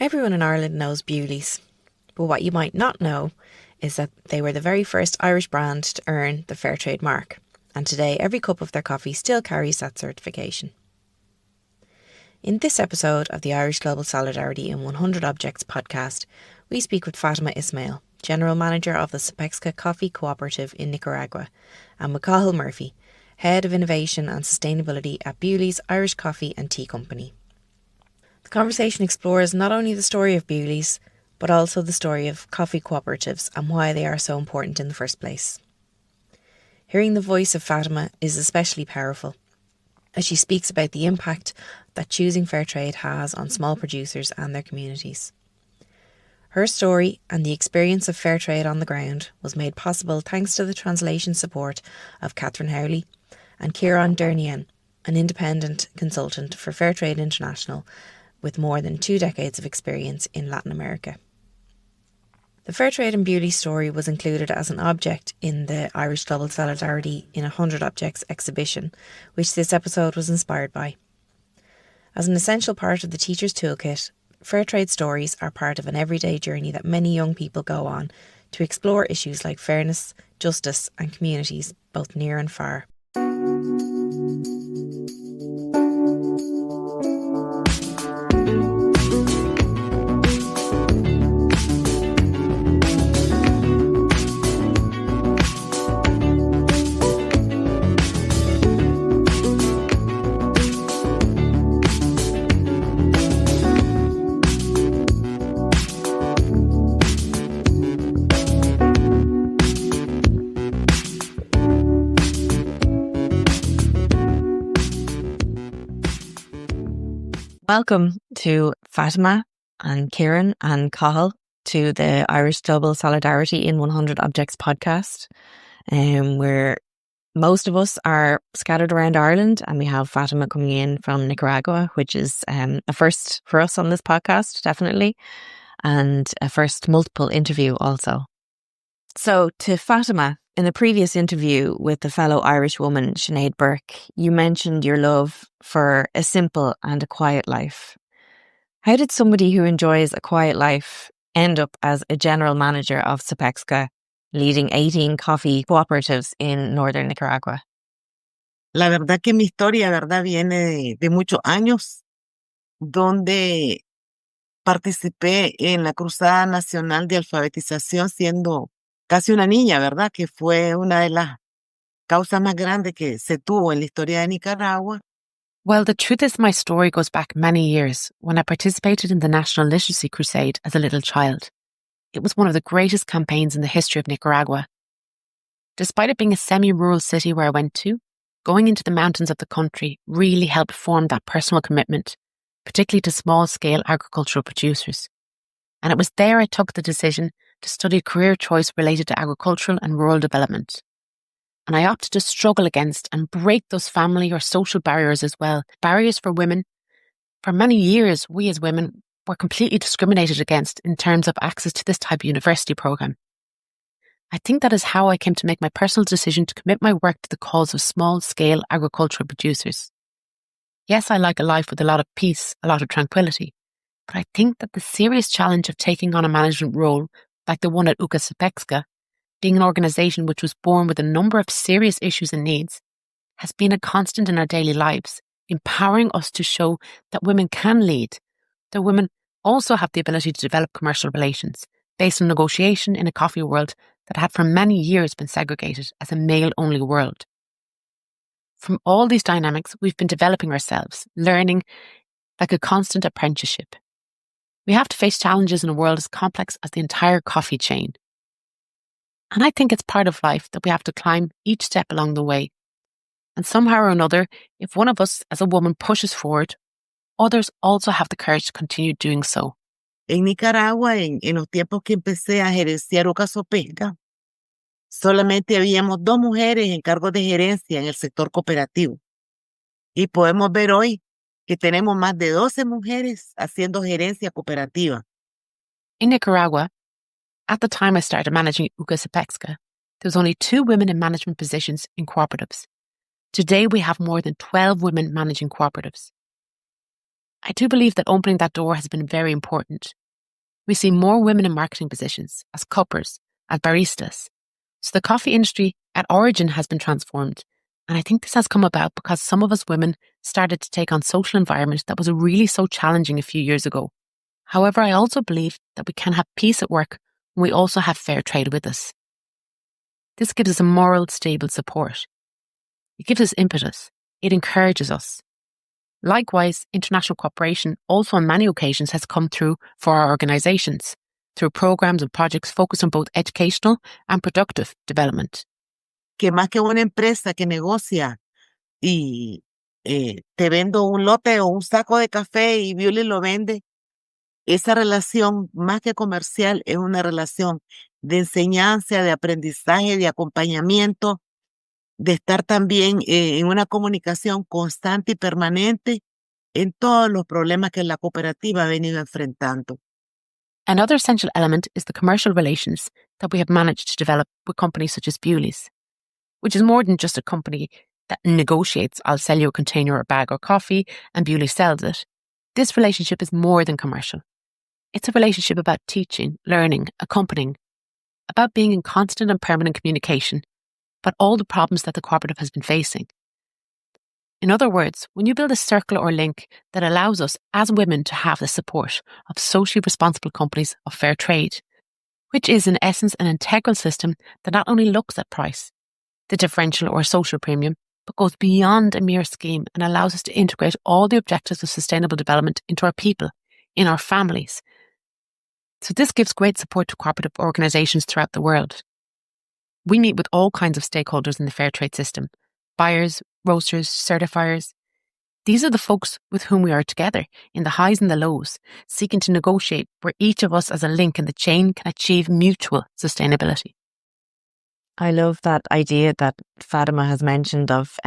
Everyone in Ireland knows Bewley's, but what you might not know is that they were the very first Irish brand to earn the Fairtrade mark, and today every cup of their coffee still carries that certification. In this episode of the Irish Global Solidarity in 100 Objects podcast, we speak with Fátima Ismael, General Manager of the Sopexca Coffee Cooperative in Nicaragua, and with Cathal Murphy, Head of Innovation and Sustainability at Bewley's Irish Coffee and Tea Company. The conversation explores not only the story of Bewley's, but also the story of coffee cooperatives and why they are so important in the first place. Hearing the voice of Fátima is especially powerful, as she speaks about the impact that choosing Fairtrade has on small producers and their communities. Her story and the experience of Fairtrade on the ground was made possible thanks to the translation support of Howley and Kieran Durnien, an independent consultant for Fairtrade International with more than 2 decades of experience in Latin America. The Fairtrade and Bewley story was included as an object in the Irish Global Solidarity in 100 Objects exhibition, which this episode was inspired by. As an essential part of the Teacher's Toolkit, Fairtrade stories are part of an everyday journey that many young people go on to explore issues like fairness, justice and communities, both near and far. Welcome to Fátima and Kieran and Cathal to the Irish Global Solidarity in 100 Objects podcast, where most of us are scattered around Ireland, and we have Fátima coming in from Nicaragua, which is a first for us on this podcast, definitely, and a first multiple interview also. So to Fátima, in the previous interview with the fellow Irish woman, Sinead Burke, you mentioned your love for a simple and a quiet life. How did somebody who enjoys a quiet life end up as a general manager of Sopexca, leading 18 coffee cooperatives in northern Nicaragua? La verdad que mi historia, ¿verdad?, viene de muchos años, donde participé en la Cruzada Nacional de Alfabetización siendo casi una niña, ¿verdad?, que fue una de las causas más grandes que se tuvo en la historia de Nicaragua. Well, the truth is my story goes back many years when I participated in the National Literacy Crusade as a little child. It was one of the greatest campaigns in the history of Nicaragua. Despite it being a semi-rural city where I went to, going into the mountains of the country really helped form that personal commitment, particularly to small-scale agricultural producers. And it was there I took the decision to study a career choice related to agricultural and rural development. And I opted to struggle against and break those family or social barriers as well. Barriers for women. For many years, we as women were completely discriminated against in terms of access to this type of university programme. I think that is how I came to make my personal decision to commit my work to the cause of small-scale agricultural producers. Yes, I like a life with a lot of peace, a lot of tranquility, but I think that the serious challenge of taking on a management role like the one at UCA Sopexca, being an organisation which was born with a number of serious issues and needs, has been a constant in our daily lives, empowering us to show that women can lead, that women also have the ability to develop commercial relations based on negotiation in a coffee world that had for many years been segregated as a male-only world. From all these dynamics, we've been developing ourselves, learning like a constant apprenticeship. We have to face challenges in a world as complex as the entire coffee chain. And I think it's part of life that we have to climb each step along the way. And somehow or another, if one of us as a woman pushes forward, others also have the courage to continue doing so. En Nicaragua, en los tiempos que empecé a gerenciar UCA Sopexca, solamente habíamos 2 mujeres en cargos de gerencia en el sector cooperativo. Y podemos ver hoy que tenemos más de 12 mujeres haciendo gerencia cooperativa. In Nicaragua, at the time I started managing UCA Sopexca, there was only 2 women in management positions in cooperatives. Today we have more than 12 women managing cooperatives. I do believe that opening that door has been very important. We see more women in marketing positions, as cuppers, as baristas. So the coffee industry at origin has been transformed. And I think this has come about because some of us women started to take on social environment that was really so challenging a few years ago. However, I also believe that we can have peace at work when we also have fair trade with us. This gives us a moral, stable support. It gives us impetus. It encourages us. Likewise, international cooperation also on many occasions has come through for our organisations, through programmes and projects focused on both educational and productive development. Que más que una empresa que negocia y te vendo un lote o un saco de café y Bewley lo vende, esa relación más que comercial es una relación de enseñanza, de aprendizaje, de acompañamiento, de estar también en una comunicación constante y permanente en todos los problemas que la cooperativa ha venido enfrentando. Another essential element is the commercial relations that we have managed to develop with companies such as Bewley's, which is more than just a company that negotiates, I'll sell you a container or a bag or coffee, and Bewley sells it. This relationship is more than commercial. It's a relationship about teaching, learning, accompanying, about being in constant and permanent communication about all the problems that the cooperative has been facing. In other words, when you build a circle or link that allows us as women to have the support of socially responsible companies of fair trade, which is in essence an integral system that not only looks at price, the differential or social premium, but goes beyond a mere scheme and allows us to integrate all the objectives of sustainable development into our people, in our families. So this gives great support to cooperative organisations throughout the world. We meet with all kinds of stakeholders in the fair trade system: buyers, roasters, certifiers. These are the folks with whom we are together in the highs and the lows, seeking to negotiate where each of us as a link in the chain can achieve mutual sustainability. I love that idea that Fátima has mentioned of,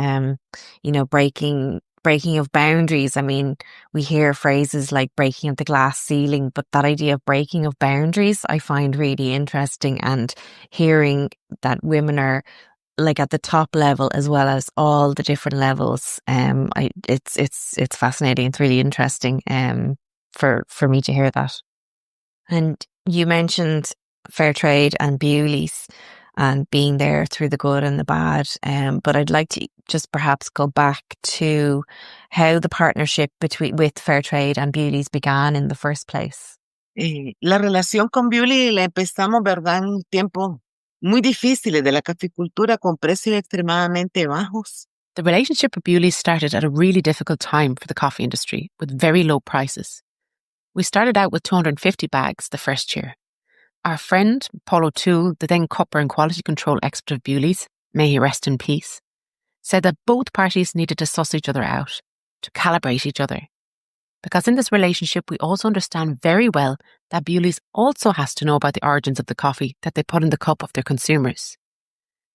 breaking of boundaries. I mean, we hear phrases like breaking of the glass ceiling, but that idea of breaking of boundaries I find really interesting, and hearing that women are like at the top level as well as all the different levels. It's fascinating. It's really interesting for me to hear that. And you mentioned Fairtrade and Bewley's and being there through the good and the bad. But I'd like to just perhaps go back to how the partnership with Fairtrade and Bewley's began in the first place. La relación con Bewley la empezamos, ¿verdad?, en un tiempo muy difíciles de la caficultura con precios extremadamente bajos. The relationship with Bewley started at a really difficult time for the coffee industry with very low prices. We started out with 250 bags the first year. Our friend, Paul O'Toole, the then cupper and quality control expert of Bewley's, may he rest in peace, said that both parties needed to suss each other out, to calibrate each other. Because in this relationship, we also understand very well that Bewley's also has to know about the origins of the coffee that they put in the cup of their consumers.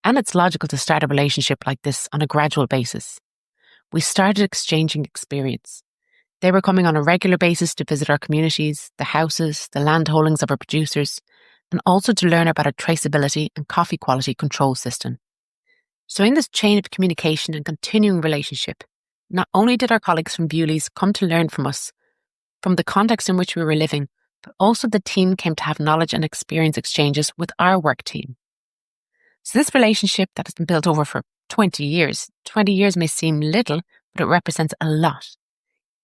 And it's logical to start a relationship like this on a gradual basis. We started exchanging experience. They were coming on a regular basis to visit our communities, the houses, the land holdings of our producers, and also to learn about our traceability and coffee quality control system. So in this chain of communication and continuing relationship, not only did our colleagues from Bewley's come to learn from us, from the context in which we were living, but also the team came to have knowledge and experience exchanges with our work team. So this relationship that has been built over for 20 years may seem little, but it represents a lot.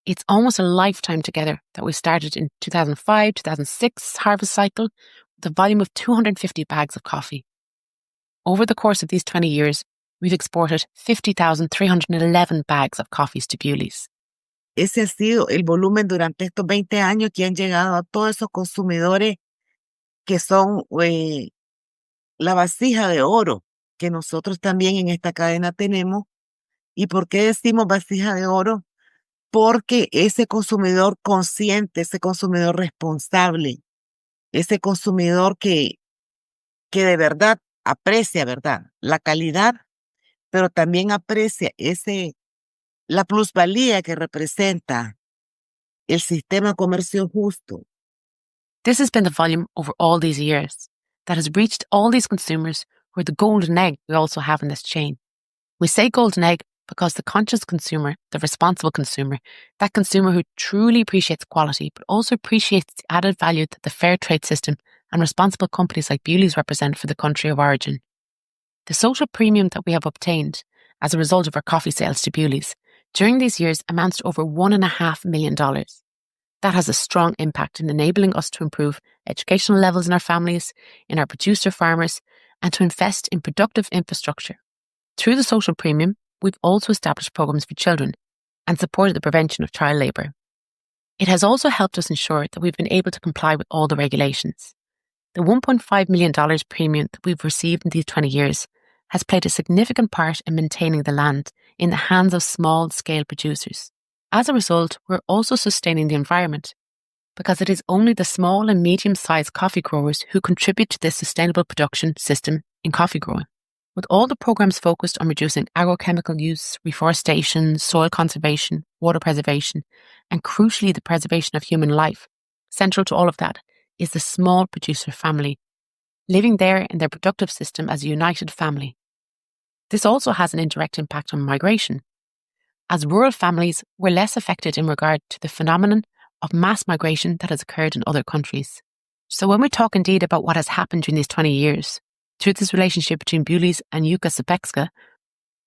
It's almost a lifetime together that we started in 2005, 2006 harvest cycle with a volume of 250 bags of coffee. Over the course of these 20 years, we've exported 50,311 bags of coffees to Bewley's. Ese ha sido el volumen durante estos 20 años que han llegado a todos esos consumidores que son la vasija de oro que nosotros también en esta cadena tenemos. ¿Y por qué decimos vasija de oro? Porque ese consumidor consciente, ese consumidor responsable, ese consumidor que de verdad aprecia, ¿verdad?, la calidad, pero también aprecia la plusvalía que representa el sistema comercio justo. This has been the volume over all these years that has reached all these consumers who are the golden egg we also have in this chain. We say golden egg because the conscious consumer, the responsible consumer, that consumer who truly appreciates quality but also appreciates the added value that the fair trade system and responsible companies like Bewley's represent for the country of origin. The social premium that we have obtained as a result of our coffee sales to Bewley's during these years amounts to over $1.5 million. That has a strong impact in enabling us to improve educational levels in our families, in our producer farmers, and to invest in productive infrastructure. Through the social premium, we've also established programs for children and supported the prevention of child labour. It has also helped us ensure that we've been able to comply with all the regulations. The $1.5 million premium that we've received in these 20 years has played a significant part in maintaining the land in the hands of small-scale producers. As a result, we're also sustaining the environment because it is only the small and medium-sized coffee growers who contribute to this sustainable production system in coffee growing. With all the programs focused on reducing agrochemical use, reforestation, soil conservation, water preservation, and crucially the preservation of human life, central to all of that is the small producer family, living there in their productive system as a united family. This also has an indirect impact on migration. As rural families, we're less affected in regard to the phenomenon of mass migration that has occurred in other countries. So when we talk indeed about what has happened during these 20 years, through this relationship between Bewley's and Yucca Sepexka,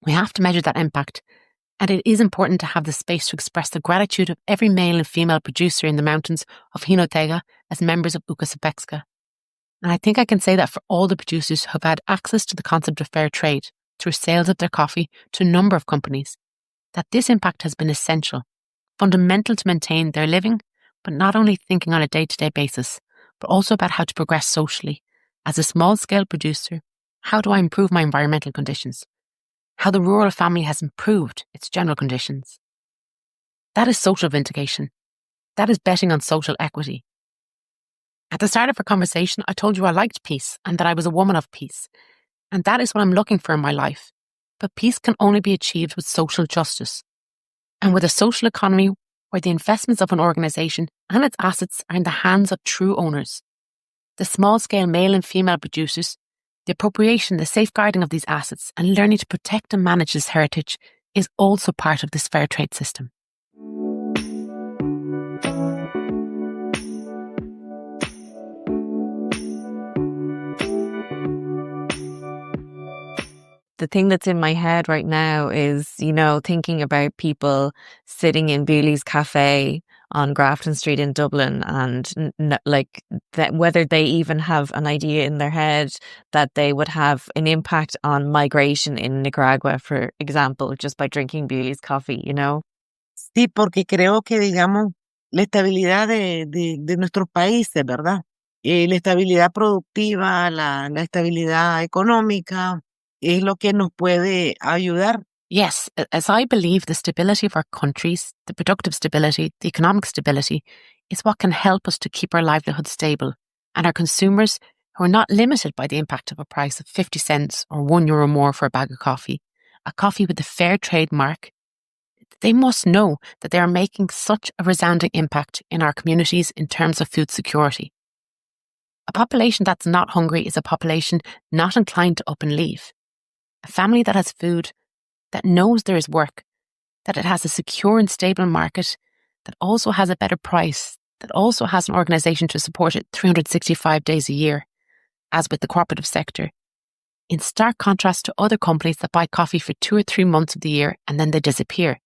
we have to measure that impact, and it is important to have the space to express the gratitude of every male and female producer in the mountains of Jinotega as members of Yucca Sepexka. And I think I can say that for all the producers who have had access to the concept of fair trade through sales of their coffee to a number of companies, that this impact has been essential, fundamental to maintain their living, but not only thinking on a day-to-day basis, but also about how to progress socially. As a small-scale producer, how do I improve my environmental conditions? How the rural family has improved its general conditions. That is social vindication. That is betting on social equity. At the start of our conversation, I told you I liked peace and that I was a woman of peace. And that is what I'm looking for in my life. But peace can only be achieved with social justice. And with a social economy where the investments of an organisation and its assets are in the hands of true owners. The small-scale male and female producers, the appropriation, the safeguarding of these assets and learning to protect and manage this heritage is also part of this fair trade system. The thing that's in my head right now is, thinking about people sitting in Bewley's Cafe on Grafton Street in Dublin and that whether they even have an idea in their head that they would have an impact on migration in Nicaragua, for example, just by drinking Bewley's coffee, Sí, porque creo que, digamos, la estabilidad de nuestros países, ¿verdad? La estabilidad productiva, la estabilidad económica, es lo que nos puede ayudar. Yes, as I believe the stability of our countries, the productive stability, the economic stability, is what can help us to keep our livelihood stable and our consumers who are not limited by the impact of a price of 50 cents or €1 more for a bag of coffee, a coffee with the fair trade mark. They must know that they are making such a resounding impact in our communities in terms of food security. A population that's not hungry is a population not inclined to up and leave. A family that has food, that knows there is work, that it has a secure and stable market, that also has a better price, that also has an organisation to support it 365 days a year, as with the cooperative sector, in stark contrast to other companies that buy coffee for 2 or 3 months of the year and then they disappear.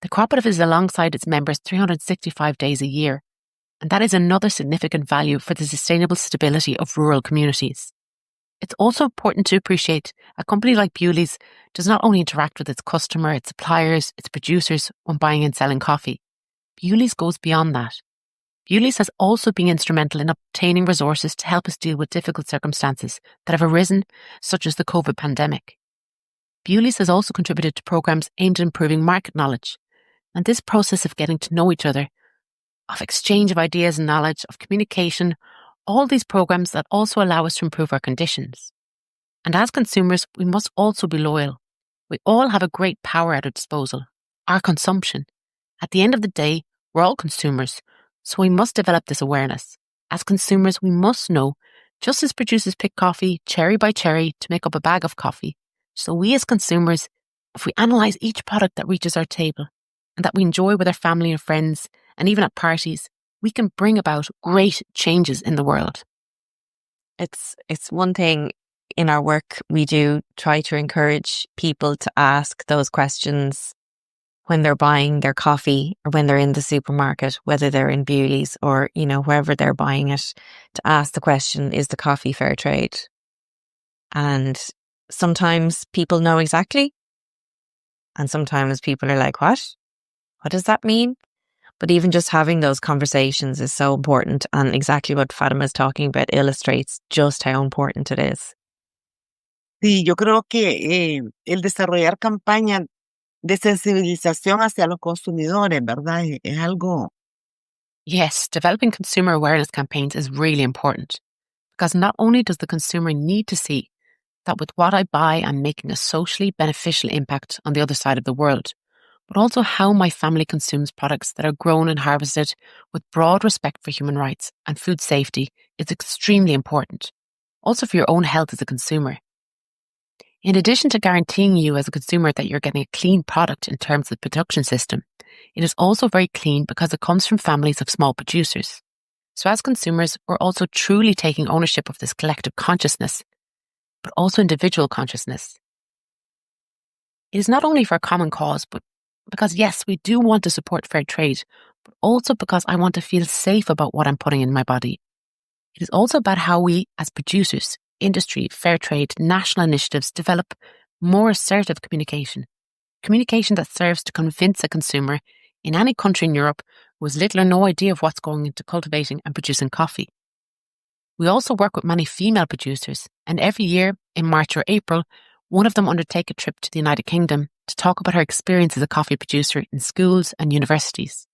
The cooperative is alongside its members 365 days a year, and that is another significant value for the sustainable stability of rural communities. It's also important to appreciate a company like Bewley's does not only interact with its customer, its suppliers, its producers when buying and selling coffee. Bewley's goes beyond that. Bewley's has also been instrumental in obtaining resources to help us deal with difficult circumstances that have arisen, such as the COVID pandemic. Bewley's has also contributed to programs aimed at improving market knowledge, and this process of getting to know each other, of exchange of ideas and knowledge, of communication, all these programs that also allow us to improve our conditions. And as consumers, we must also be loyal. We all have a great power at our disposal, our consumption. At the end of the day, we're all consumers, so we must develop this awareness. As consumers, we must know, just as producers pick coffee cherry by cherry to make up a bag of coffee, so we as consumers if we analyse each product that reaches our table and that we enjoy with our family and friends and even at parties, we can bring about great changes in the world. It's one thing in our work we do try to encourage people to ask those questions when they're buying their coffee or when they're in the supermarket, whether they're in Bewley's or, wherever they're buying it, to ask the question, is the coffee fair trade? And sometimes people know exactly. And sometimes people are like, what? What does that mean? But even just having those conversations is so important. And exactly what Fatima is talking about illustrates just how important it is. Sí, yo creo que el desarrollar campañas de sensibilización hacia los consumidores, ¿verdad? Es algo. Yes, developing consumer awareness campaigns is really important because not only does the consumer need to see that with what I buy, I'm making a socially beneficial impact on the other side of the world, but also how my family consumes products that are grown and harvested with broad respect for human rights and food safety is extremely important, also for your own health as a consumer. In addition to guaranteeing you as a consumer that you're getting a clean product in terms of the production system, it is also very clean because it comes from families of small producers. So as consumers, we're also truly taking ownership of this collective consciousness, but also individual consciousness. It is not only for a common cause, but because yes, we do want to support fair trade, but also because I want to feel safe about what I'm putting in my body. It is also about how we, as producers, industry, fair trade, national initiatives develop more assertive communication that serves to convince a consumer in any country in Europe who has little or no idea of what's going into cultivating and producing coffee. We also work with many female producers, and every year in March or April, one of them undertake a trip to the United Kingdom to talk about her experience as a coffee producer in schools and universities.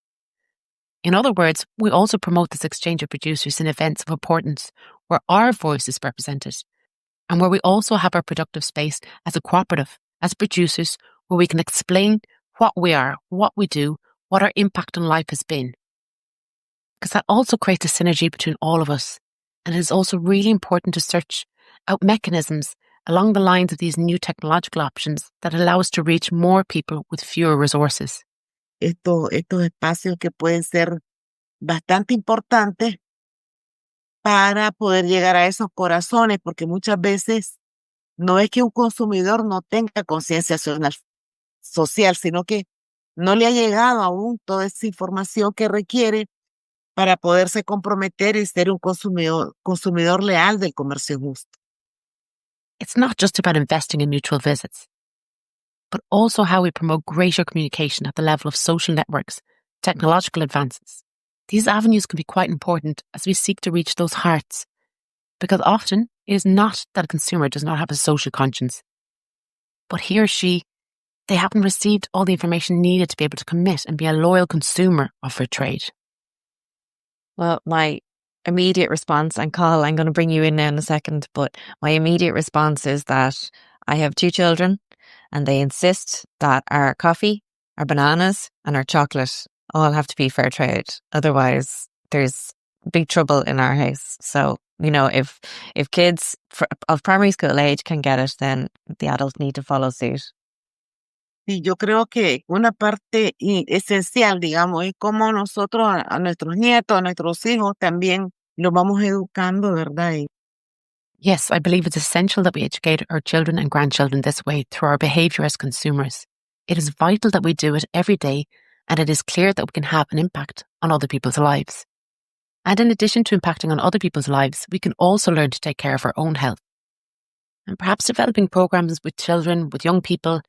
In other words, we also promote this exchange of producers in events of importance where our voice is represented and where we also have our productive space as a cooperative, as producers, where we can explain what we are, what we do, what our impact on life has been. Because that also creates a synergy between all of us. And it is also really important to search out mechanisms along the lines of these new technological options that allow us to reach more people with fewer resources. Estos espacios que pueden ser bastante importantes para poder llegar a esos corazones, porque muchas veces no es que un consumidor no tenga conciencia social, sino que no le ha llegado aún toda esa información que requiere para poderse comprometer y ser un consumidor leal del comercio justo. It's not just about investing in mutual visits, but also how we promote greater communication at the level of social networks, technological advances. These avenues can be quite important as we seek to reach those hearts, because often it is not that a consumer does not have a social conscience, but he or she, they haven't received all the information needed to be able to commit and be a loyal consumer of fair trade. Well, my immediate response, and Carl, I'm going to bring you in now in a second, but my immediate response is that I have 2 children and they insist that our coffee, our bananas and our chocolate all have to be fair trade. Otherwise, there's big trouble in our house. So, if kids of primary school age can get it, then the adults need to follow suit. Y yo creo que una parte esencial, digamos, es cómo nosotros a nuestros nietos, a nuestros hijos también los vamos educando, ¿verdad? Yes, I believe it's essential that we educate our children and grandchildren this way through our behaviour as consumers. It is vital that we do it every day, and it is clear that we can have an impact on other people's lives. And in addition to impacting on other people's lives, we can also learn to take care of our own health. And perhaps developing programs with children, with young people.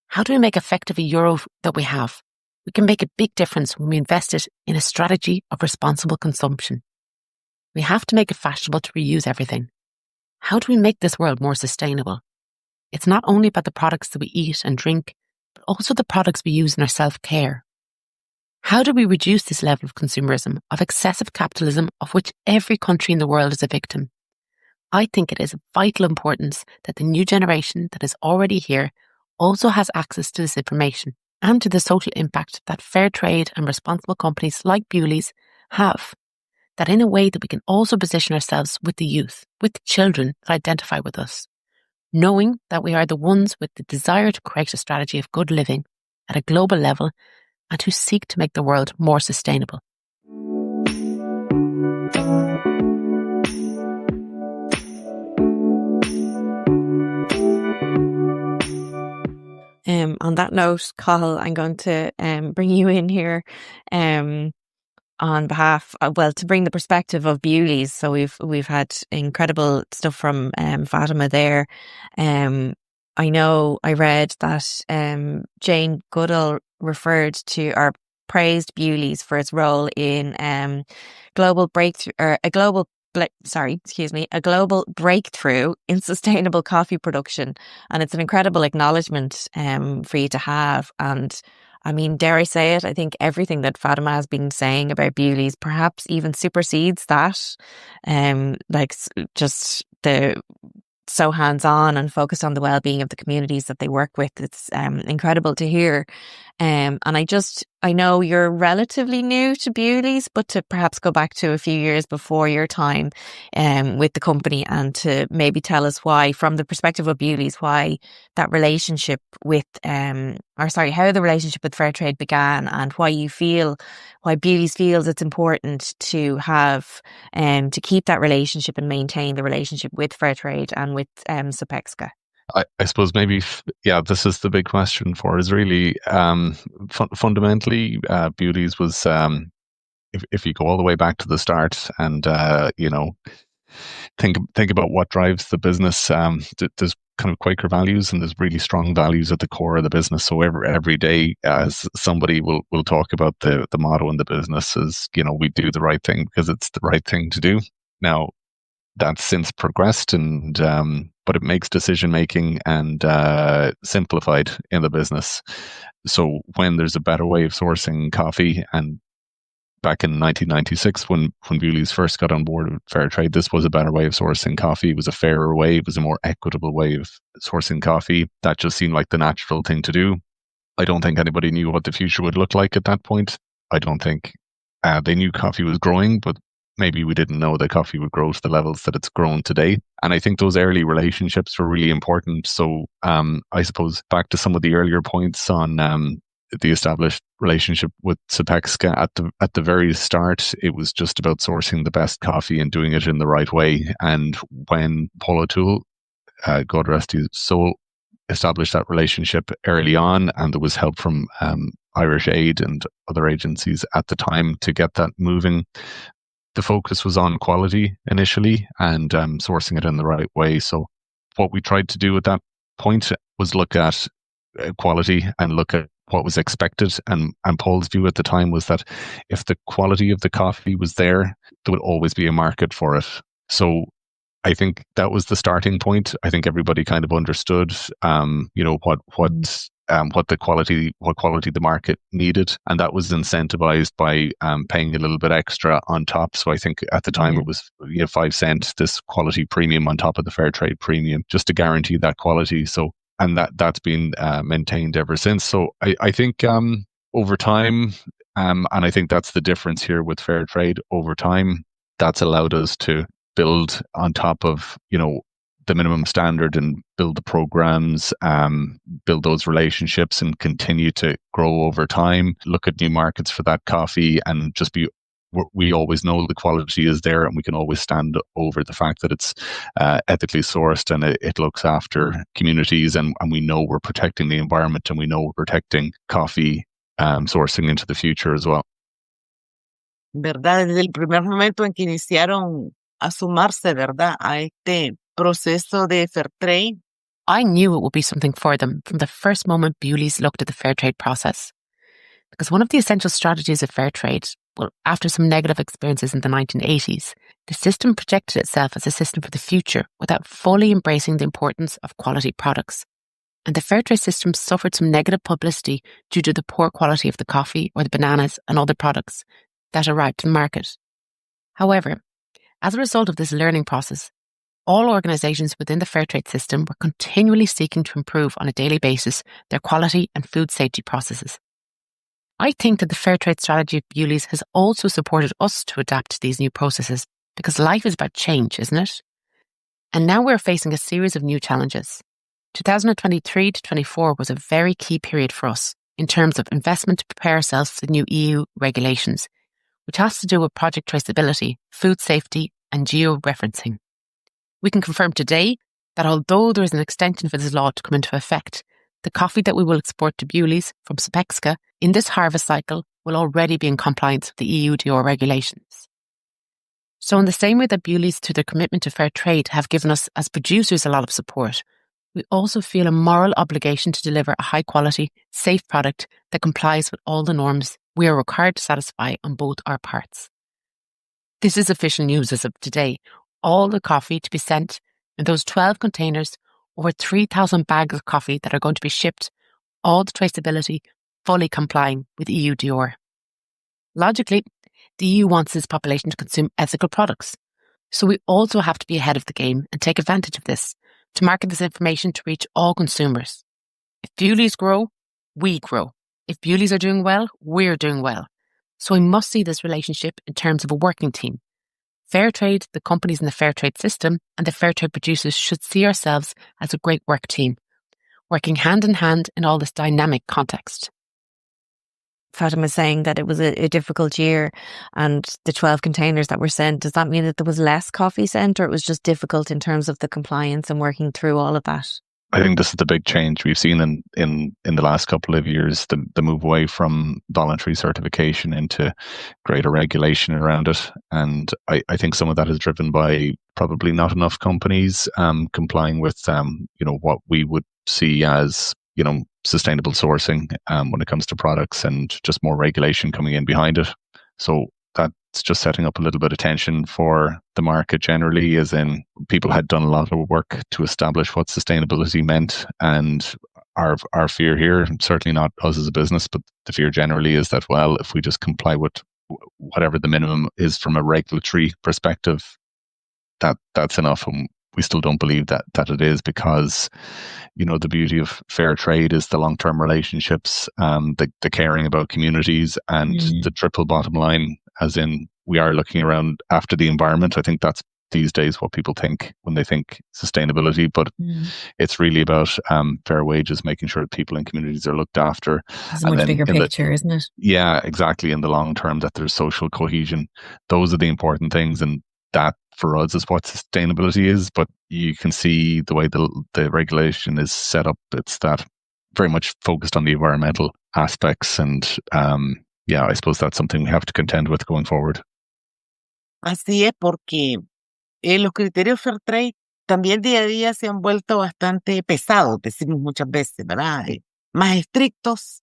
How do we make effective a euro that we have? We can make a big difference when we invest it in a strategy of responsible consumption. We have to make it fashionable to reuse everything. How do we make this world more sustainable? It's not only about the products that we eat and drink, but also the products we use in our self-care. How do we reduce this level of consumerism, of excessive capitalism, of which every country in the world is a victim? I think it is of vital importance that the new generation that is already here also has access to this information and to the social impact that fair trade and responsible companies like Bewley's have. That in a way that we can also position ourselves with the youth, with the children that identify with us. knowing that we are the ones with the desire to create a strategy of good living at a global level and who seek to make the world more sustainable. On that note, Cathal, I'm going to bring you in here on behalf, to bring the perspective of Bewley's. So we've had incredible stuff from Fátima there. I know I read that Jane Goodall referred to or praised Bewley's for its role in a global breakthrough in sustainable coffee production. And it's an incredible acknowledgement for you to have. And I mean, dare I say it, I think everything that Fátima has been saying about Bewley's perhaps even supersedes that. Just the so hands-on and focused on the well-being of the communities that they work with. It's incredible to hear. And I know you're relatively new to Bewley's, but to perhaps go back to a few years before your time with the company and to maybe tell us why, from the perspective of Bewley's, why that relationship with, how the relationship with Fairtrade began and why Bewley's feels it's important to have, to keep that relationship and maintain the relationship with Fairtrade and with Supexca. I suppose maybe, this is the big question for us really. Fundamentally, Bewley's was, if you go all the way back to the start and, think about what drives the business, there's kind of Quaker values and there's really strong values at the core of the business. So every day, somebody will talk about the motto in the business is, we do the right thing because it's the right thing to do. Now, that's since progressed but it makes decision making and simplified in the business. So when there's a better way of sourcing coffee, and back in 1996 when Bewley's first got on board with Fairtrade, this was a better way of sourcing coffee. It was a fairer way. It was a more equitable way of sourcing coffee. That just seemed like the natural thing to do. I don't think anybody knew what the future would look like at that point. I don't think they knew coffee was growing, but maybe we didn't know that coffee would grow to the levels that it's grown today. And I think those early relationships were really important. So I suppose back to some of the earlier points on the established relationship with Supexca, at the very start, it was just about sourcing the best coffee and doing it in the right way. And when Paul O'Toole, God rest his soul, established that relationship early on, and there was help from Irish Aid and other agencies at the time to get that moving, the focus was on quality initially and sourcing it in the right way. So what we tried to do at that point was look at quality and look at what was expected. And Paul's view at the time was that if the quality of the coffee was there would always be a market for it. So I think that was the starting point. I think everybody kind of understood, what quality the market needed, and that was incentivized by paying a little bit extra on top. So I think at the time it was 5 cents, this quality premium on top of the Fairtrade premium, just to guarantee that quality. So, and that's been maintained ever since. So I think over time, and I think that's the difference here with Fairtrade, over time, that's allowed us to build on top of, the minimum standard and build the programs, build those relationships and continue to grow over time, look at new markets for that coffee, and just we always know the quality is there and we can always stand over the fact that it's ethically sourced and it looks after communities, and we know we're protecting the environment and we know we're protecting coffee sourcing into the future as well. ¿Verdad? Desde el primer momento en que iniciaron a sumarse, ¿verdad?, a este proceso de Fairtrade. I knew it would be something for them from the first moment Bewley's looked at the Fairtrade process. Because one of the essential strategies of Fairtrade, after some negative experiences in the 1980s, the system projected itself as a system for the future without fully embracing the importance of quality products. And the Fairtrade system suffered some negative publicity due to the poor quality of the coffee or the bananas and other products that arrived to the market. However, as a result of this learning process, all organisations within the Fairtrade system were continually seeking to improve on a daily basis their quality and food safety processes. I think that the Fairtrade strategy of Bewley's has also supported us to adapt to these new processes, because life is about change, isn't it? And now we're facing a series of new challenges. 2023 to 24 was a very key period for us in terms of investment to prepare ourselves for the new EU regulations, which has to do with project traceability, food safety, and geo-referencing. We can confirm today that although there is an extension for this law to come into effect, the coffee that we will export to Bewley's from Sepexka in this harvest cycle will already be in compliance with the EU DOR regulations. So in the same way that Bewley's, through their commitment to fair trade, have given us as producers a lot of support, we also feel a moral obligation to deliver a high-quality, safe product that complies with all the norms we are required to satisfy on both our parts. This is official news as of today. All the coffee to be sent in those 12 containers, over 3,000 bags of coffee that are going to be shipped, all the traceability fully complying with EU DOR. Logically, the EU wants its population to consume ethical products. So we also have to be ahead of the game and take advantage of this, to market this information to reach all consumers. If Bewley's grow, we grow. If Bewley's are doing well, we're doing well. So we must see this relationship in terms of a working team. Fairtrade, the companies in the Fairtrade system, and the Fairtrade producers should see ourselves as a great work team, working hand in hand in all this dynamic context. Fatima is saying that it was a difficult year, and the 12 containers that were sent, does that mean that there was less coffee sent, or it was just difficult in terms of the compliance and working through all of that? I think this is the big change we've seen in the last couple of years, the move away from voluntary certification into greater regulation around it. And I think some of that is driven by probably not enough companies complying with what we would see as sustainable sourcing when it comes to products, and just more regulation coming in behind it. So that's just setting up a little bit of tension for the market generally, as in people had done a lot of work to establish what sustainability meant. And our fear here, certainly not us as a business, but the fear generally is that, well, if we just comply with whatever the minimum is from a regulatory perspective, that's enough. And we still don't believe that it is, because the beauty of fair trade is the long-term relationships, the caring about communities, and the triple bottom line, as in we are looking around after the environment. I think that's these days what people think when they think sustainability, but it's really about fair wages, making sure that people and communities are looked after. It's a much bigger picture, isn't it? Yeah, exactly. In the long term, that there's social cohesion. Those are the important things, and that for us is what sustainability is. But you can see the way the regulation is set up, it's that very much focused on the environmental aspects, and I suppose that's something we have to contend with going forward. Así es, porque los criterios Fairtrade también día a día se han vuelto bastante pesados, decimos muchas veces, ¿verdad? Más estrictos.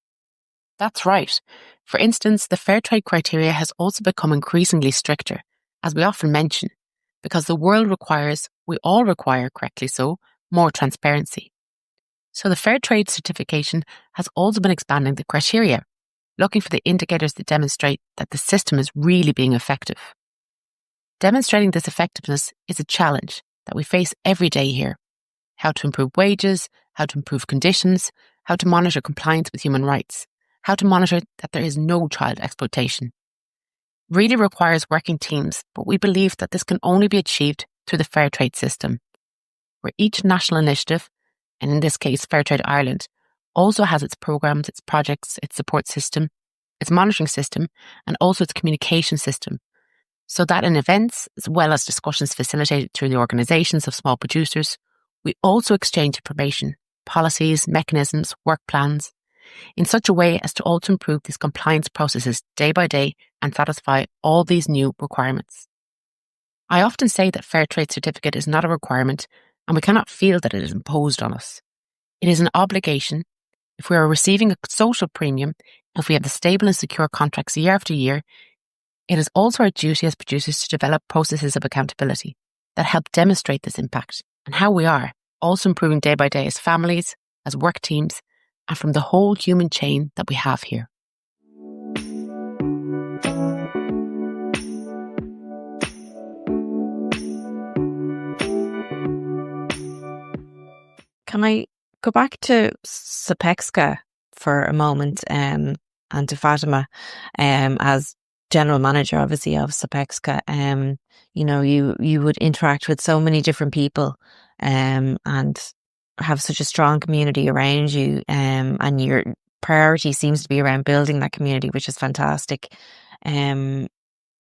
That's right. For instance, the Fairtrade criteria has also become increasingly stricter, as we often mention, because the world requires, we all require, correctly so, more transparency. So the Fairtrade certification has also been expanding the criteria, looking for the indicators that demonstrate that the system is really being effective. Demonstrating this effectiveness is a challenge that we face every day here. How to improve wages, how to improve conditions, how to monitor compliance with human rights, how to monitor that there is no child exploitation. Really requires working teams, but we believe that this can only be achieved through the Fairtrade system, where each national initiative, and in this case Fairtrade Ireland, also has its programs, its projects, its support system, its monitoring system, and also its communication system, so that in events, as well as discussions facilitated through the organisations of small producers, we also exchange information, policies, mechanisms, work plans, in such a way as to also improve these compliance processes day by day and satisfy all these new requirements. I often say that Fairtrade certificate is not a requirement, and we cannot feel that it is imposed on us. It is an obligation. If we are receiving a social premium, if we have the stable and secure contracts year after year, it is also our duty as producers to develop processes of accountability that help demonstrate this impact and how we are also improving day by day as families, as work teams, and from the whole human chain that we have here. Can I go back to Sepexka for a moment, and to Fatima, as general manager, obviously, of Sopexca, you would interact with so many different people, and have such a strong community around you, and your priority seems to be around building that community, which is fantastic. And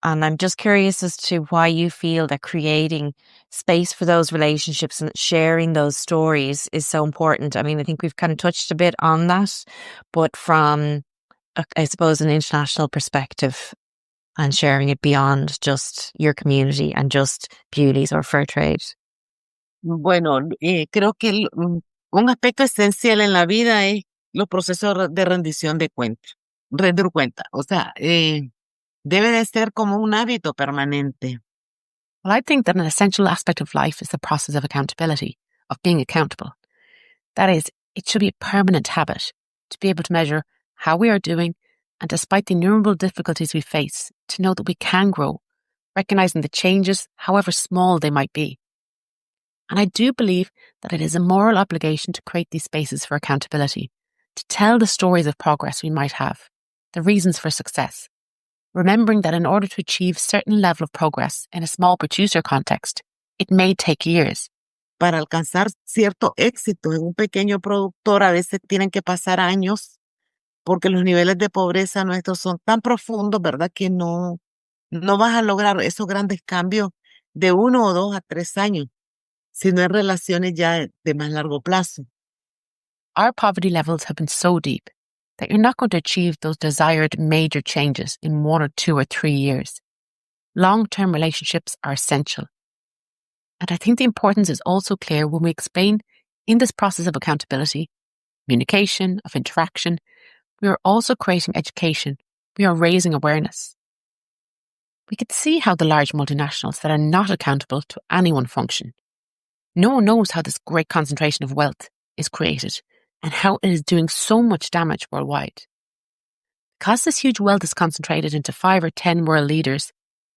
I'm just curious as to why you feel that creating space for those relationships and sharing those stories is so important. I mean, I think we've kind of touched a bit on that, but from, I suppose, an international perspective, and sharing it beyond just your community and just Beauties or Fairtrade. Bueno, creo que un aspecto esencial en la vida es los procesos de rendición de cuenta, rendir cuenta. O sea, debe de ser como un hábito permanente. Well, I think that an essential aspect of life is the process of accountability, of being accountable. That is, it should be a permanent habit to be able to measure how we are doing, and despite the innumerable difficulties we face, to know that we can grow, recognizing the changes, however small they might be. And I do believe that it is a moral obligation to create these spaces for accountability, to tell the stories of progress we might have, the reasons for success, remembering that in order to achieve certain level of progress in a small producer context, it may take years. Para alcanzar cierto éxito en un pequeño productor, a veces tienen que pasar años, porque los niveles de pobreza nuestros son tan profundos, ¿verdad? Que no vas a lograr esos grandes cambios de 1 o 2 a 3 años, sino en relaciones ya de más largo plazo. Our poverty levels have been so deep that you're not going to achieve those desired major changes in 1 or 2 or 3 years. Long-term relationships are essential. And I think the importance is also clear when we explain in this process of accountability, communication, of interaction, we are also creating education. We are raising awareness. We can see how the large multinationals that are not accountable to anyone function. No one knows how this great concentration of wealth is created and how it is doing so much damage worldwide. Because this huge wealth is concentrated into 5 or 10 world leaders,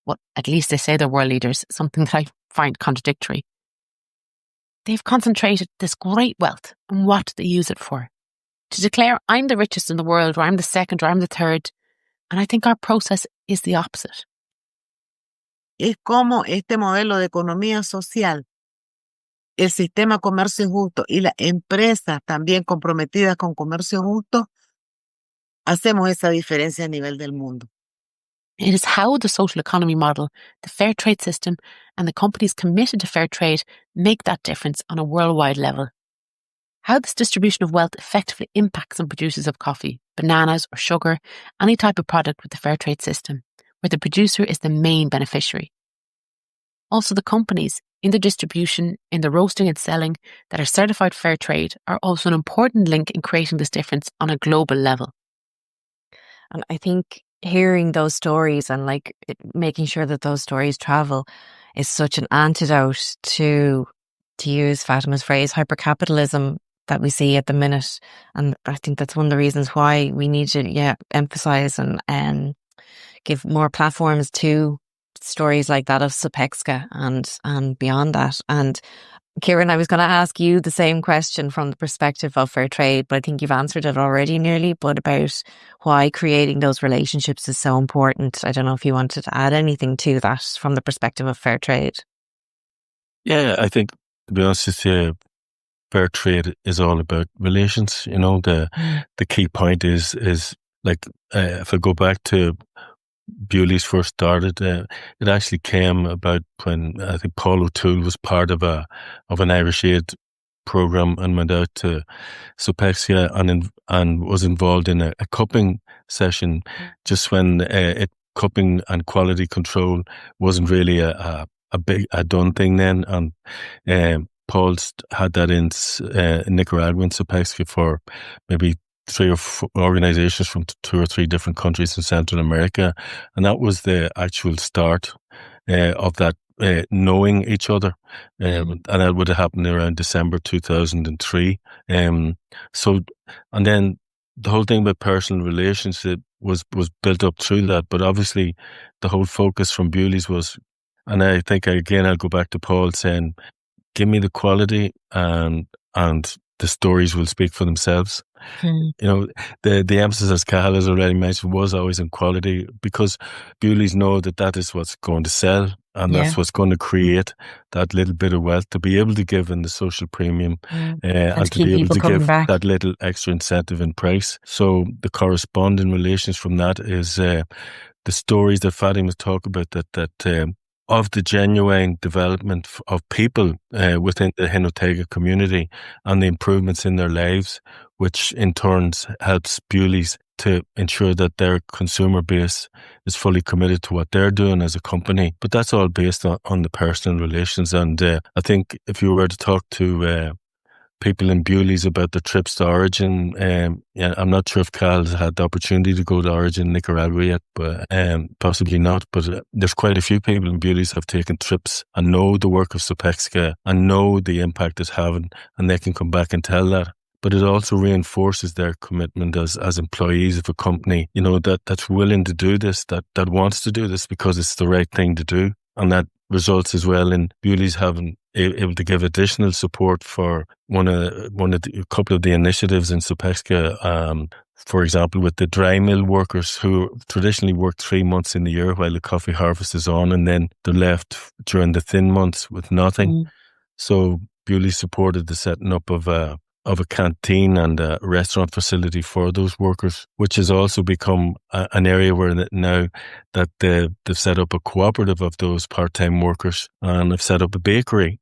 well, at least they say they're world leaders, something that I find contradictory. They've concentrated this great wealth, and what do they use it for? To declare, I'm the richest in the world, or I'm the second, or I'm the third. And I think our process is the opposite. Es como este modelo de economía social, el sistema de comercio justo y las empresas también comprometidas con comercio justo, hacemos esa diferencia a nivel del mundo. It is how the social economy model, the fair trade system, and the companies committed to fair trade make that difference on a worldwide level. How this distribution of wealth effectively impacts on producers of coffee, bananas or sugar, any type of product with the fair trade system, where the producer is the main beneficiary. Also, the companies in the distribution, in the roasting and selling that are certified fair trade are also an important link in creating this difference on a global level. And I think hearing those stories and making sure that those stories travel is such an antidote to use Fatima's phrase, hypercapitalism that we see at the minute. And I think that's one of the reasons why we need to emphasize and give more platforms to stories like that of Sopexca and beyond that. And Kieran, I was going to ask you the same question from the perspective of fair trade, but I think you've answered it already nearly, but about why creating those relationships is so important. I don't know if you wanted to add anything to that from the perspective of fair trade. Yeah, I think, to be honest with you, fair trade is all about relations. You know, the key point is like, if I go back to Bewley's first started, it actually came about when I think Paul O'Toole was part of an Irish Aid program and went out to Sopexca and was involved in a cupping session just when cupping and quality control wasn't really a done thing then, and Paul's had that in Nicaragua and Sopexca for maybe 3 or 4 organizations from 2 or 3 different countries in Central America. And that was the actual start of that knowing each other. And that would have happened around December 2003. And then the whole thing about personal relationship was built up through that. But obviously the whole focus from Bewley's was, and I think again, I'll go back to Paul saying, give me the quality and the stories will speak for themselves. You know, the emphasis, as Cathal has already mentioned, was always on quality, because Bewley's know that is what's going to sell, and Yeah. that's what's going to create that little bit of wealth to be able to give in the social premium, and to keep be able people to coming give back. that little extra incentive in price. So the corresponding relations from that is the stories that Fátima talk about, that of the genuine development of people within the Hinotega community and the improvements in their lives, which in turn helps Bewley's to ensure that their consumer base is fully committed to what they're doing as a company. But that's all based on the personal relations. And I think if you were to talk to people in Bewley's about the trips to Origin, I'm not sure if Carl's had the opportunity to go to Origin Nicaragua yet, but possibly not. But there's quite a few people in Bewley's have taken trips and know the work of Supexca and know the impact it's having, and they can come back and tell that. But it also reinforces their commitment as employees of a company, you know, that's willing to do this, that wants to do this because it's the right thing to do. And that results as well in Bewley's having able to give additional support for a couple of the initiatives in Supexca. For example, with the dry mill workers who traditionally work 3 months in the year while the coffee harvest is on, and then they're left during the thin months with nothing. So Bewley supported the setting up of a canteen and a restaurant facility for those workers, which has also become an area where now that they've set up a cooperative of those part-time workers, and have set up a bakery.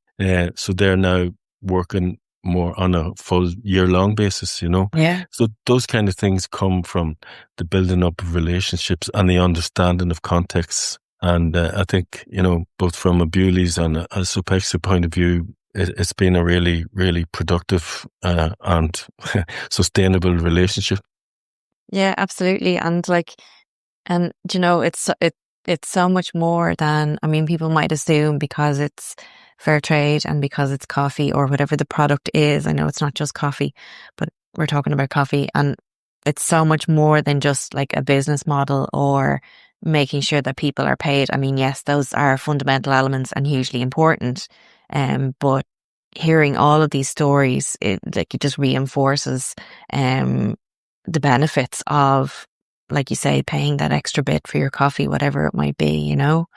So they're now working more on a full year-long basis, you know. Yeah. So those kind of things come from the building up of relationships and the understanding of contexts. And I think, you know, both from a Bewley's and a Supexca point of view, it's been a really, really productive and sustainable relationship. Yeah, absolutely. And you know, it's so much more than, I mean, people might assume because it's fair trade and because it's coffee or whatever the product is. I know it's not just coffee, but we're talking about coffee, and it's so much more than just like a business model or making sure that people are paid. I mean, yes, those are fundamental elements and hugely important. But hearing all of these stories, it just reinforces the benefits of, like you say, paying that extra bit for your coffee, whatever it might be, you know.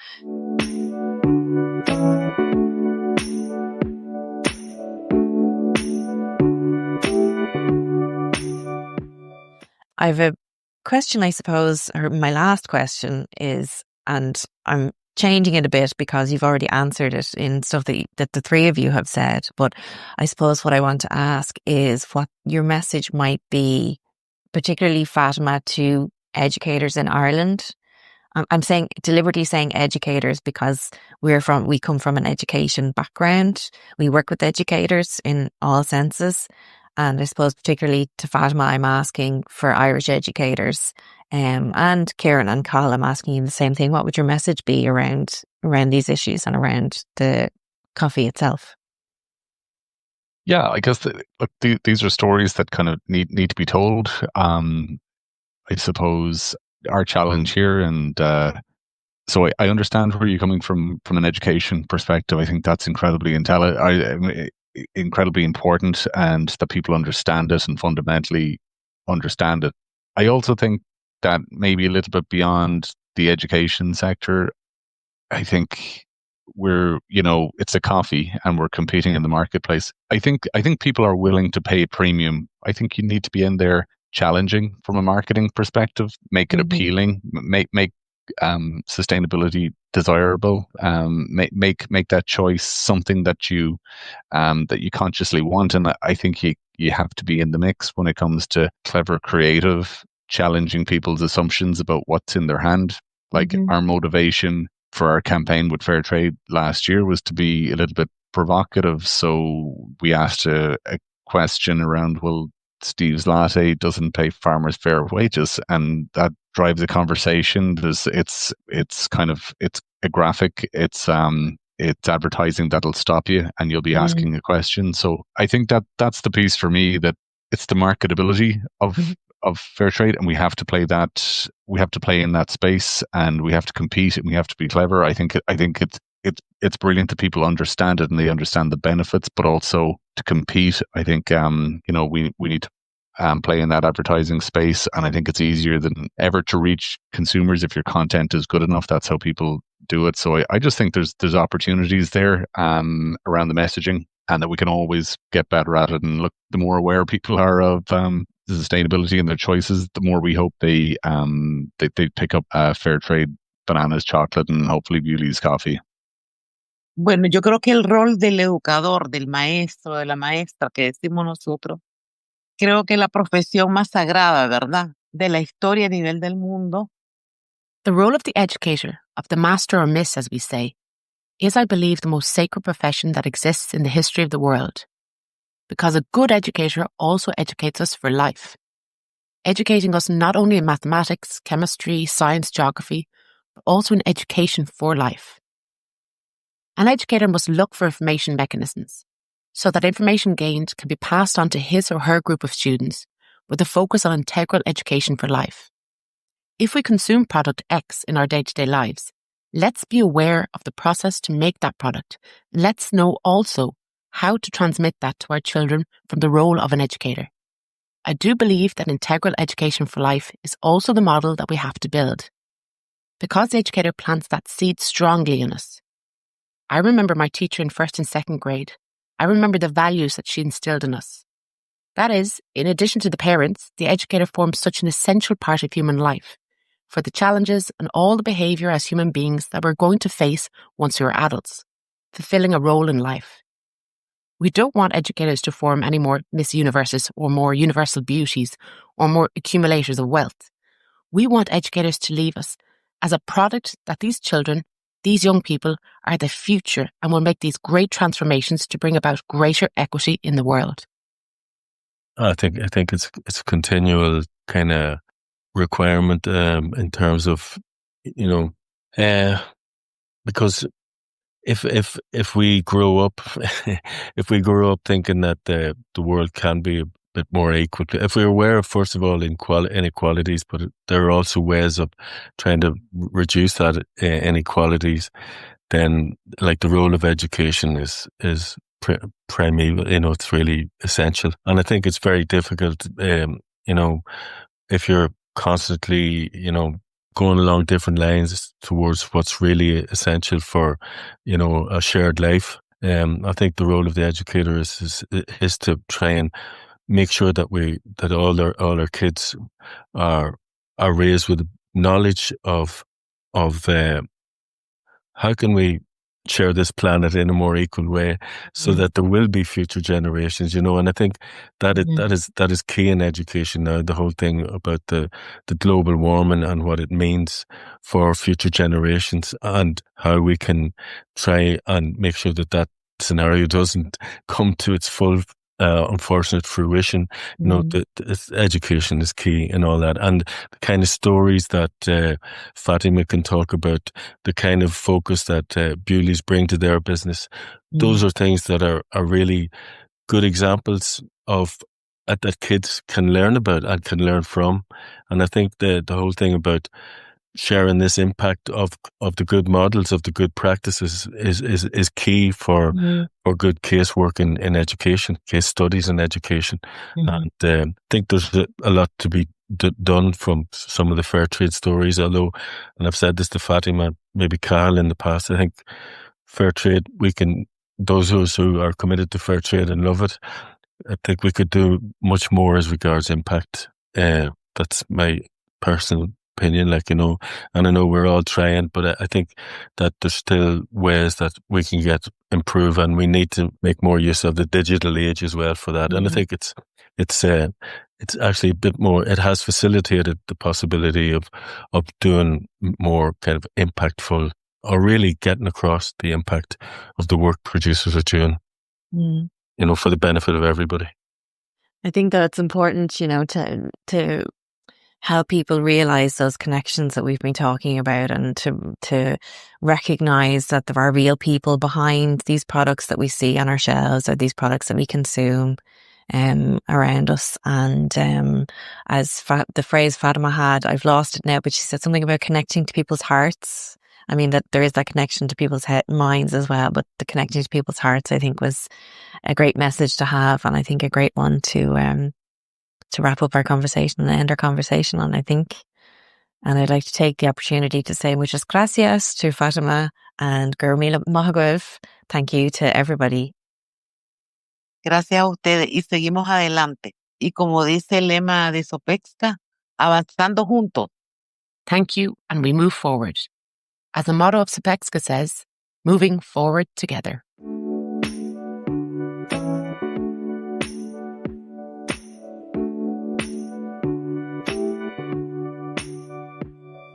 I have a question, I suppose, or my last question is, and I'm changing it a bit because you've already answered it in stuff that the three of you have said, but I suppose what I want to ask is what your message might be, particularly, Fátima, to educators in Ireland. I'm deliberately saying educators because we come from an education background. We work with educators in all senses. And I suppose particularly to Fátima, I'm asking for Irish educators. And Kieran and Cathal, I'm asking you the same thing. What would your message be around these issues and around the coffee itself? Yeah, I guess these are stories that kind of need to be told. I suppose our challenge here, and so I understand where you're coming from an education perspective. I think that's incredibly incredibly important, and that people understand it and fundamentally understand it. I also think that maybe a little bit beyond the education sector, I think it's a coffee and we're competing in the marketplace. I think people are willing to pay a premium. I think you need to be in there challenging from a marketing perspective, make it appealing, make sustainability desirable, make that choice something that you consciously want. And I think you have to be in the mix when it comes to clever, creative, challenging people's assumptions about what's in their hand. Like our motivation for our campaign with Fairtrade last year was to be a little bit provocative. So we asked a question around, well, Steve's latte doesn't pay farmers fair wages, and that drives a conversation. It's a graphic. It's advertising that'll stop you, and you'll be asking a question. So I think that's the piece for me, that it's the marketability of Fairtrade, and we have to play that. We have to play in that space, and we have to compete, and we have to be clever. I think it's brilliant that people understand it and they understand the benefits, but also to compete, I think we need to play in that advertising space. And I think it's easier than ever to reach consumers if your content is good enough. That's how people do it. So I just think there's opportunities there around the messaging, and that we can always get better at it. And look, the more aware people are of the sustainability and their choices, the more we hope they pick up Fairtrade bananas, chocolate, and hopefully Bewley's coffee. Bueno, yo creo que el rol del educador, del maestro, de la maestra, que decimos nosotros, creo que la profesión más sagrada, ¿verdad? De la historia a nivel del mundo. The role of the educator, of the master or miss, as we say, is, I believe, the most sacred profession that exists in the history of the world. Because a good educator also educates us for life, educating us not only in mathematics, chemistry, science, geography, but also in education for life. An educator must look for information mechanisms so that information gained can be passed on to his or her group of students with a focus on integral education for life. If we consume product X in our day-to-day lives, let's be aware of the process to make that product. And let's know also how to transmit that to our children from the role of an educator. I do believe that integral education for life is also the model that we have to build, because the educator plants that seed strongly in us. I remember my teacher in first and second grade. I remember the values that she instilled in us. That is, in addition to the parents, the educator forms such an essential part of human life for the challenges and all the behaviour as human beings that we're going to face once we're adults, fulfilling a role in life. We don't want educators to form any more Miss Universes or more universal beauties or more accumulators of wealth. We want educators to leave us as a product that these children, these young people, are the future and will make these great transformations to bring about greater equity in the world. I think it's a continual kind of requirement in terms of, because if we grow up if we grow up thinking that the world can be a bit more equal, if we're aware of, first of all, inequalities, but there are also ways of trying to reduce that inequalities, then like the role of education is primeval. It's really essential. And I think it's very difficult, if you're constantly, going along different lines towards what's really essential for, a shared life. I think the role of the educator is to try and make sure that all our kids are raised with knowledge of how can we share this planet in a more equal way, so that there will be future generations, and I think that is key in education now. The whole thing about the global warming and what it means for future generations, and how we can try and make sure that scenario doesn't come to its full unfortunate fruition. Education is key in all that, and the kind of stories that Fátima can talk about, the kind of focus that Bewley's bring to their business. Those are things that are really good examples of that kids can learn about and can learn from. And I think the whole thing about sharing this impact of the good models, of the good practices is key for good casework in education, case studies in education. And I think there's a lot to be done from some of the Fairtrade stories, although, and I've said this to Fátima, maybe Carl in the past, I think Fairtrade, those of us who are committed to Fairtrade and love it, I think we could do much more as regards impact. That's my personal opinion, and I know we're all trying, but I think that there's still ways that we can improve, and we need to make more use of the digital age as well for that. And I think it's actually a bit more, it has facilitated the possibility of doing more kind of impactful, or really getting across the impact of the work producers are doing, for the benefit of everybody. I think that it's important, to help people realize those connections that we've been talking about, and to recognize that there are real people behind these products that we see on our shelves, or these products that we consume around us. And as the phrase Fátima had, I've lost it now, but she said something about connecting to people's hearts. I mean, that there is that connection to people's minds as well, but the connecting to people's hearts, I think, was a great message to have, and I think a great one to to wrap up our conversation and end our conversation on, I think. And I'd like to take the opportunity to say muchas gracias to Fátima and Gurmila Mahagulf. Thank you to everybody. Gracias a ustedes y seguimos adelante. Y como dice el lema de Sopexca, avanzando juntos. Thank you, and we move forward. As the motto of Sopexca says, moving forward together.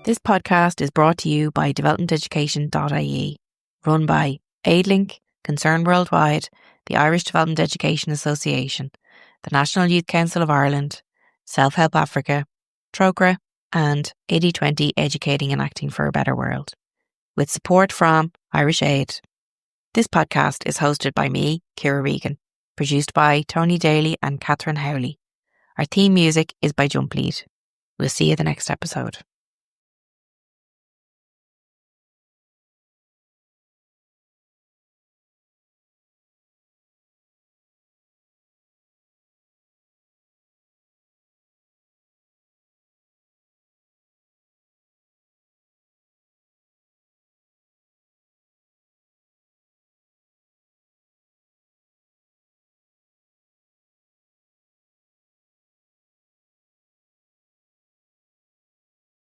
This podcast is brought to you by developmenteducation.ie, run by AidLink, Concern Worldwide, the Irish Development Education Association, the National Youth Council of Ireland, Self-Help Africa, Trogra, and 80/20 Educating and Acting for a Better World, with support from Irish Aid. This podcast is hosted by me, Ciara Regan, produced by Tony Daly and Catherine Howley. Our theme music is by Jump Lead. We'll see you the next episode.